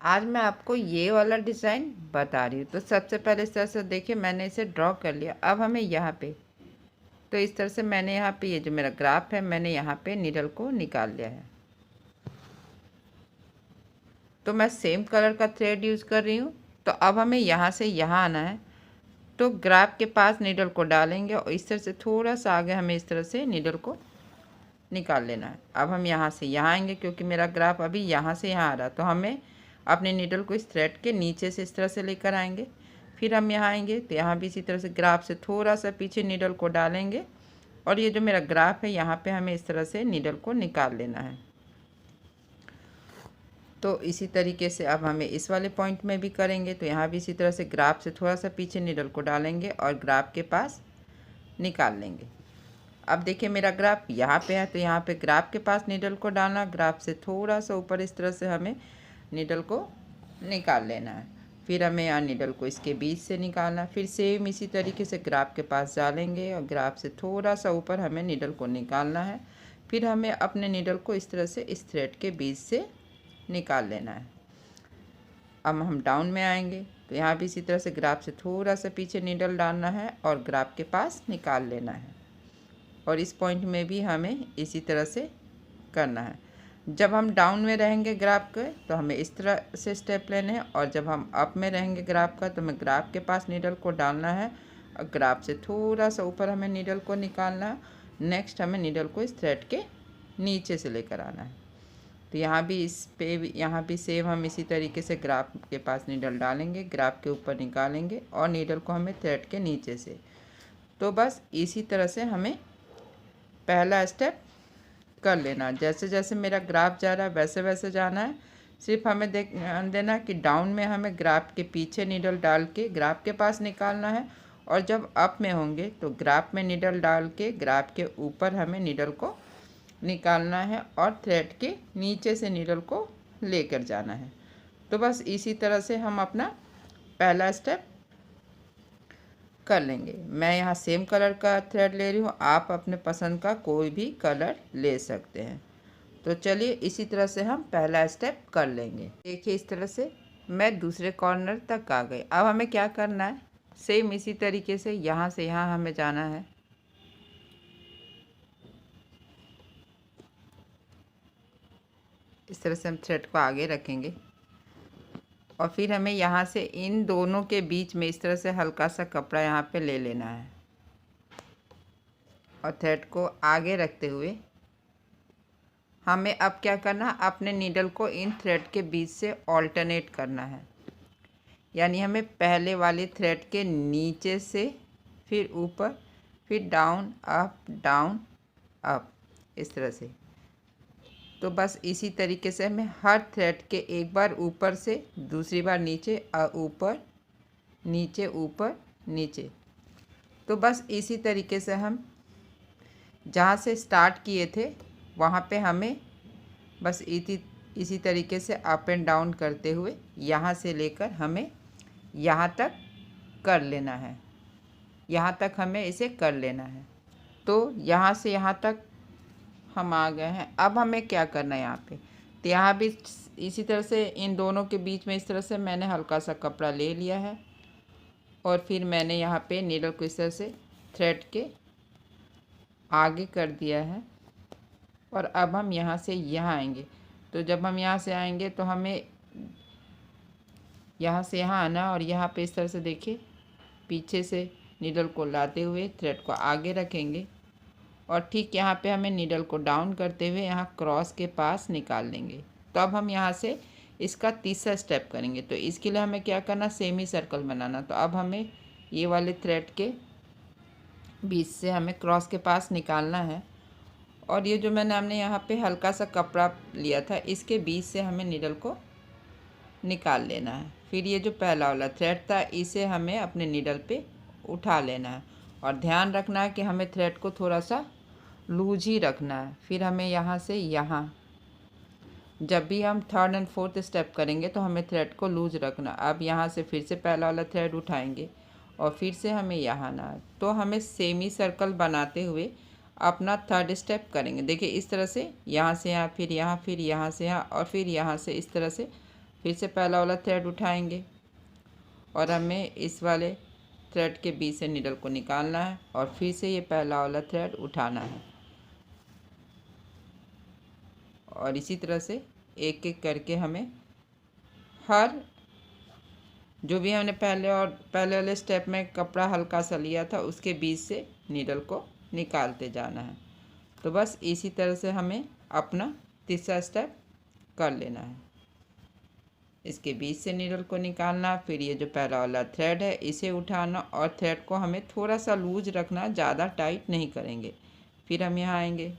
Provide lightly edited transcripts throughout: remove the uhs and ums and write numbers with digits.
आज मैं आपको ये वाला डिज़ाइन बता रही हूँ। तो सबसे पहले इस तरह से देखिए मैंने इसे ड्रॉ कर लिया। अब हमें यहाँ पे तो इस तरह से मैंने यहाँ पे ये जो मेरा ग्राफ है मैंने यहाँ पे नीडल को निकाल लिया है। तो मैं सेम कलर का थ्रेड यूज़ कर रही हूँ। तो अब हमें यहाँ से यहाँ आना है। तो ग्राफ के पास नीडल को डालेंगे और इस तरह से थोड़ा सा आगे हमें इस तरह से नीडल को निकाल लेना है। अब हम यहाँ से यहाँ आएंगे क्योंकि मेरा ग्राफ अभी यहाँ से यहाँ आ रहा है। तो हमें अपने नीडल को इस थ्रेड के नीचे से इस तरह से लेकर आएंगे। फिर हम यहाँ आएंगे तो यहाँ भी इसी तरह से ग्राफ से थोड़ा सा पीछे नीडल को डालेंगे और ये जो मेरा ग्राफ है यहाँ पे हमें इस तरह से नीडल को निकाल लेना है। तो इसी तरीके से अब हमें इस वाले पॉइंट में भी करेंगे। तो यहाँ भी इसी तरह से ग्राफ से थोड़ा सा पीछे नीडल को डालेंगे और ग्राफ के पास निकाल लेंगे। अब देखिए मेरा ग्राफ यहाँ पे है तो यहाँ पे ग्राफ के पास नीडल को डालना, ग्राफ से थोड़ा सा ऊपर इस तरह से हमें नीडल को निकाल लेना है। फिर हमें यहाँ नीडल को इसके बीच से निकालना। फिर सेम इसी तरीके से ग्राफ के पास डालेंगे और ग्राफ से थोड़ा सा ऊपर हमें नीडल को निकालना है। फिर हमें अपने नीडल को इस तरह से इस थ्रेड के बीच से निकाल लेना है। अब हम डाउन में आएंगे तो यहाँ भी इसी तरह से ग्राफ से थोड़ा सा पीछे नीडल डालना है और ग्राफ के पास निकाल लेना है। और इस पॉइंट में भी हमें इसी तरह से करना है। जब हम डाउन में रहेंगे ग्राफ के तो हमें इस तरह से स्टेप लेने हैं और जब हम अप में रहेंगे ग्राफ का तो हमें ग्राफ के पास नीडल को डालना है और ग्राफ से थोड़ा सा ऊपर हमें नीडल को निकालना है। नेक्स्ट हमें नीडल को इस थ्रेड के नीचे से लेकर आना है। तो यहाँ भी इस पे भी यहाँ भी सेम हम इसी तरीके से ग्राफ के पास नीडल डालेंगे, ग्राफ के ऊपर निकालेंगे और नीडल को हमें थ्रेड के नीचे से। तो बस इसी तरह से हमें पहला स्टेप कर लेना। जैसे जैसे मेरा ग्राफ जा रहा है वैसे वैसे जाना है। सिर्फ हमें ध्यान देना कि डाउन में हमें ग्राफ के पीछे नीडल डाल के ग्राफ के पास निकालना है और जब अप में होंगे तो ग्राफ में नीडल डाल के ग्राफ के ऊपर हमें नीडल को निकालना है और थ्रेड के नीचे से नीडल को लेकर जाना है। तो बस इसी तरह से हम अपना पहला स्टेप कर लेंगे। मैं यहाँ सेम कलर का थ्रेड ले रही हूँ, आप अपने पसंद का कोई भी कलर ले सकते हैं। तो चलिए इसी तरह से हम पहला स्टेप कर लेंगे। देखिए इस तरह से मैं दूसरे कॉर्नर तक आ गई। अब हमें क्या करना है, सेम इसी तरीके से यहाँ से यहाँ हमें जाना है। इस तरह से हम थ्रेड को आगे रखेंगे और फिर हमें यहाँ से इन दोनों के बीच में इस तरह से हल्का सा कपड़ा यहाँ पे ले लेना है और थ्रेड को आगे रखते हुए हमें अब क्या करना है, अपने नीडल को इन थ्रेड के बीच से ऑल्टरनेट करना है। यानी हमें पहले वाले थ्रेड के नीचे से फिर ऊपर फिर डाउन अप इस तरह से। तो बस इसी तरीके से हमें हर थ्रेड के एक बार ऊपर से, दूसरी बार नीचे, ऊपर नीचे ऊपर नीचे। तो बस इसी तरीके से हम जहाँ से स्टार्ट किए थे वहाँ पे हमें बस इसी तरीके से अप एंड डाउन करते हुए यहाँ से लेकर हमें यहाँ तक कर लेना है। यहाँ तक हमें इसे कर लेना है। तो यहाँ से यहाँ तक हम आ गए हैं। अब हमें क्या करना है यहाँ पे, तो यहाँ भी इसी तरह से इन दोनों के बीच में इस तरह से मैंने हल्का सा कपड़ा ले लिया है और फिर मैंने यहाँ पे नीडल को इस तरह से थ्रेड के आगे कर दिया है। और अब हम यहाँ से यहाँ आएंगे। तो जब हम यहाँ से आएंगे तो हमें यहाँ से यहाँ आना और यहाँ पे इस तरह से देखिए पीछे से नीडल को लाते हुए थ्रेड को आगे रखेंगे और ठीक यहाँ पे हमें नीडल को डाउन करते हुए यहाँ क्रॉस के पास निकाल लेंगे। तो अब हम यहाँ से इसका तीसरा स्टेप करेंगे। तो इसके लिए हमें क्या करना, सेमी सर्कल बनाना। तो अब हमें ये वाले थ्रेड के बीच से हमें क्रॉस के पास निकालना है और ये जो हमने यहाँ पे हल्का सा कपड़ा लिया था इसके बीच से हमें नीडल को निकाल लेना है। फिर ये जो पहला वाला थ्रेड था इसे हमें अपने नीडल पे उठा लेना है और ध्यान रखना है कि हमें थ्रेड को थोड़ा सा लूज ही रखना है। फिर हमें यहाँ से यहाँ, जब भी हम थर्ड एंड फोर्थ स्टेप करेंगे तो हमें थ्रेड को लूज रखना। अब यहाँ से फिर से पहला वाला थ्रेड उठाएंगे और फिर से हमें यहाँ आना है। तो हमें सेमी सर्कल बनाते हुए अपना थर्ड स्टेप करेंगे। देखिए इस तरह से यहाँ से यहाँ, फिर यहाँ से यहाँ और फिर यहाँ से इस तरह से फिर से पहला वाला थ्रेड उठाएंगे और हमें इस वाले थ्रेड के बीच से नीडल को निकालना है और फिर से ये पहला वाला थ्रेड उठाना है और इसी तरह से एक एक करके हमें हर जो भी हमने पहले वाले स्टेप में कपड़ा हल्का सा लिया था उसके बीच से नीडल को निकालते जाना है। तो बस इसी तरह से हमें अपना तीसरा स्टेप कर लेना है। इसके बीच से नीडल को निकालना, फिर ये जो पहला वाला थ्रेड है इसे उठाना और थ्रेड को हमें थोड़ा सा लूज रखना, ज़्यादा टाइट नहीं करेंगे। फिर हम यहाँ आएंगे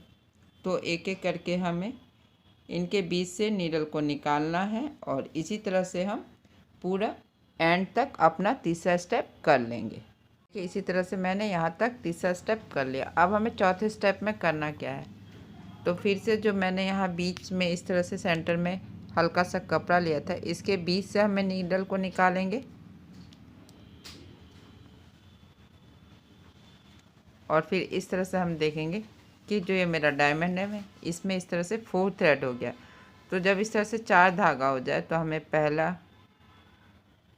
तो एक एक करके हमें इनके बीच से नीडल को निकालना है और इसी तरह से हम पूरा एंड तक अपना तीसरा स्टेप कर लेंगे। इसी तरह से मैंने यहाँ तक तीसरा स्टेप कर लिया। अब हमें चौथे स्टेप में करना क्या है, तो फिर से जो मैंने यहाँ बीच में इस तरह से सेंटर में हल्का सा कपड़ा लिया था इसके बीच से हमें नीडल को निकालेंगे और फिर इस तरह से हम देखेंगे कि जो ये मेरा डायमंड है इसमें इस तरह से 4 थ्रेड हो गया। तो जब इस तरह से 4 धागा हो जाए तो हमें पहला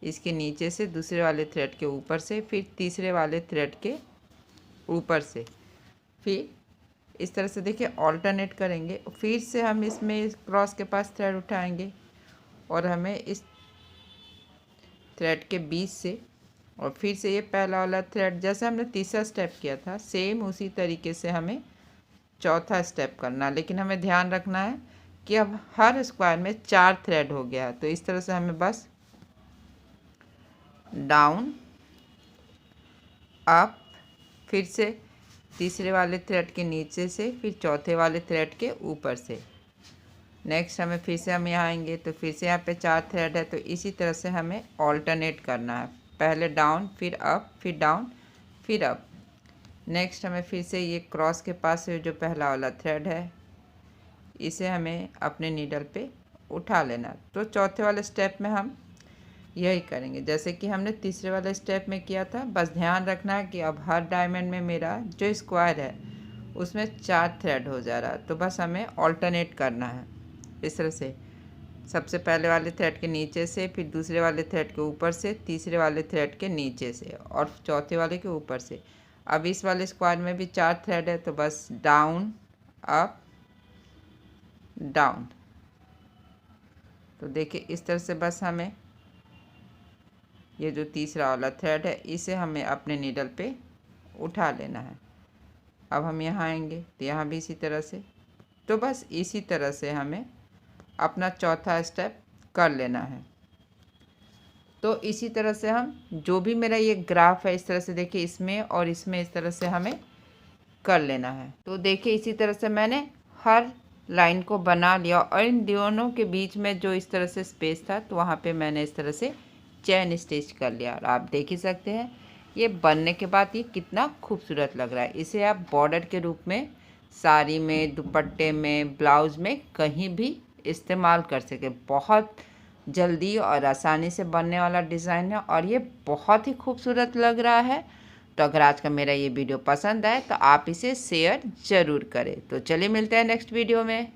इसके नीचे से, दूसरे वाले थ्रेड के ऊपर से, फिर तीसरे वाले थ्रेड के ऊपर से, फिर इस तरह से देखिए ऑल्टरनेट करेंगे। फिर से हम इसमें क्रॉस के पास थ्रेड उठाएंगे और हमें इस थ्रेड के बीच से और फिर से ये पहला वाला थ्रेड जैसे हमने तीसरा स्टेप किया था सेम उसी तरीके से हमें चौथा स्टेप करना। लेकिन हमें ध्यान रखना है कि अब हर स्क्वायर में 4 थ्रेड हो गया। तो इस तरह से हमें बस डाउन, अप, फिर से तीसरे वाले थ्रेड के नीचे से, फिर चौथे वाले थ्रेड के ऊपर से। नेक्स्ट हमें फिर से हम यहाँ आएंगे तो फिर से यहाँ पे 4 थ्रेड है। तो इसी तरह से हमें ऑल्टरनेट करना है, पहले डाउन, फिर अप, फिर डाउन, फिर अप। नेक्स्ट हमें फिर से ये क्रॉस के पास से जो पहला वाला थ्रेड है इसे हमें अपने नीडल पे उठा लेना। तो चौथे वाले स्टेप में हम यही करेंगे जैसे कि हमने तीसरे वाले स्टेप में किया था। बस ध्यान रखना है कि अब हर डायमंड में मेरा जो स्क्वायर है उसमें 4 थ्रेड हो जा रहा है। तो बस हमें ऑल्टरनेट करना है इस तरह से, सबसे पहले वाले थ्रेड के नीचे से, फिर दूसरे वाले थ्रेड के ऊपर से, तीसरे वाले थ्रेड के नीचे से और चौथे वाले के ऊपर से। अब इस वाले स्क्वायर में भी 4 थ्रेड है तो बस डाउन, अप, डाउन। तो देखिए इस तरह से बस हमें ये जो तीसरा वाला थ्रेड है इसे हमें अपने नीडल पे उठा लेना है। अब हम यहाँ आएंगे तो यहाँ भी इसी तरह से। तो बस इसी तरह से हमें अपना चौथा स्टेप कर लेना है। तो इसी तरह से हम जो भी मेरा ये ग्राफ है इस तरह से देखिए इसमें और इसमें इस तरह से हमें कर लेना है। तो देखिए इसी तरह से मैंने हर लाइन को बना लिया और इन दोनों के बीच में जो इस तरह से स्पेस था तो वहाँ पे मैंने इस तरह से चेन स्टिच कर लिया। और आप देख ही सकते हैं ये बनने के बाद ये कितना खूबसूरत लग रहा है। इसे आप बॉर्डर के रूप में साड़ी में, दुपट्टे में, ब्लाउज़ में कहीं भी इस्तेमाल कर सके। बहुत जल्दी और आसानी से बनने वाला डिज़ाइन है और ये बहुत ही खूबसूरत लग रहा है। तो अगर आज का मेरा ये वीडियो पसंद आए तो आप इसे शेयर ज़रूर करें। तो चलिए मिलते हैं नेक्स्ट वीडियो में।